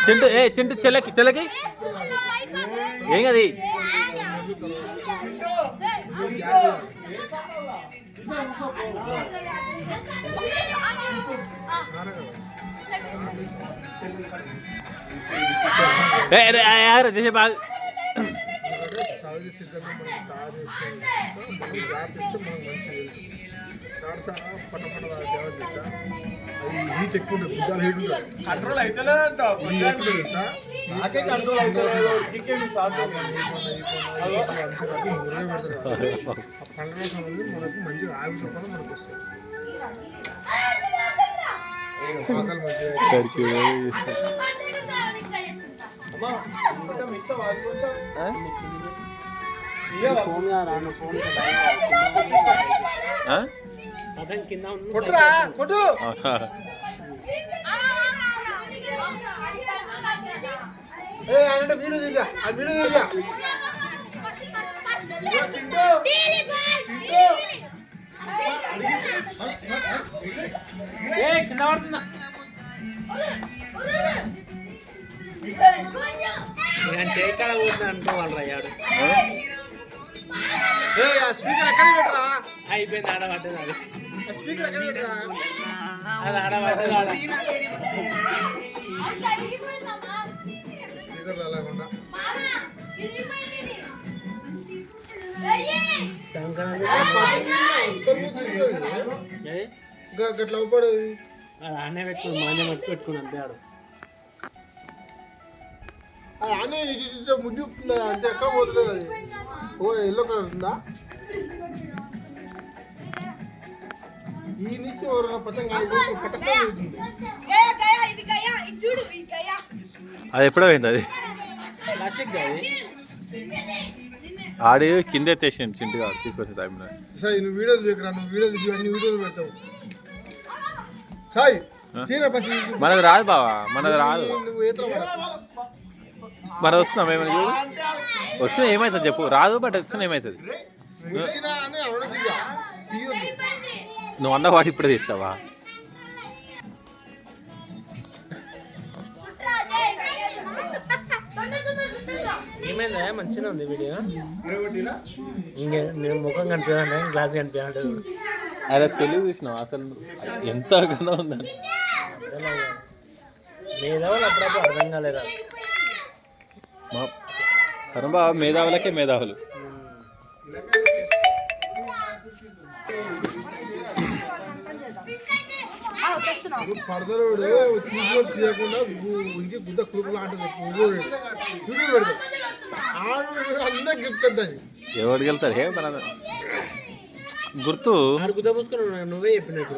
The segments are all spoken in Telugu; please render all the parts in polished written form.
చింటు చింటు చెల్లకి చెల్లకి ఏం అది చేసే బాగా కంట్రోల్ అయితే నాకే కంట్రోల్ అయితే మనకు మంచిగా ఆవిష కూడా మనకు వస్తుంది. కొట్టురా కొట్టు ఆయన వీడియో దిగా ఆ వీడియో దిగా చింటూ కింద పడుతుందా చేయకాడ పోతుంది అనుకోవాలి అయ్యాడు స్పీకర్ ఎక్కడ పెట్టరా అయిపోయింది ఆడబడ్డది అది స్పీకర్ ఎక్కడ పెట్టరా అది ఆడబడ్డది స్పీకర్ అలాగకుండా గట్ల అవ్వబడేది ఆనే పెట్టుకుని మానే మట్టి పెట్టుకుని అంతే ఆడు అనే ముద్దు అంటే ఎక్కడ పోతుంది అది ఓ ఎల్లో కలర్ ఉందా ఈ నుంచి ఎవరైనా పతంగా అది ఎప్పుడో పోయింది అది ఆడి కింద ఎత్తేసిండు చింటుగా తీసుకొచ్చే టైంలో. సాయి నువ్వు వీడియోలు దగ్గర నువ్వు వీడియోలు దిగి అన్ని వీడియోలు పెడతావు సాయి మనది రాదు బావా మనది రాదు నువ్వు ఏతర మనది వస్తున్నాం ఏమైనా చూడు వచ్చినా ఏమవుతుంది చెప్పు రాదు బట్ వచ్చినా ఏమవుతుంది నువ్వు అన్న వాటి ఇప్పుడే తీస్తావా ఏమైందా మంచిగా ఉంది వీడియో ఇంకా నేను ముఖం కనిపించాను గ్లాస్ కనిపించాడు అలా తెలుగు చూసినావు అసలు ఎంత గన ఉందని మేధావులు అప్పుడప్పుడు అర్థం కాలేదా మా కరంబా మేధావులకే మేధావులు పడదలోడు తీయకుండా ఇంటి గుద్ద కురుకులు ఆటది అందరికి చెప్తాను ఎవరికి వెళ్తారు హే మన గుర్తు గుద్ద పూసుకుని నువ్వే చెప్పినట్టు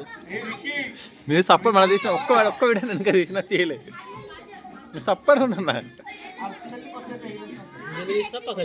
మీరు సప్పర్ మన తీసిన ఒక్క వీడియో వెనక తీసినా చేయలేదు మీరు సప్పర్ ఉన్నా పక్క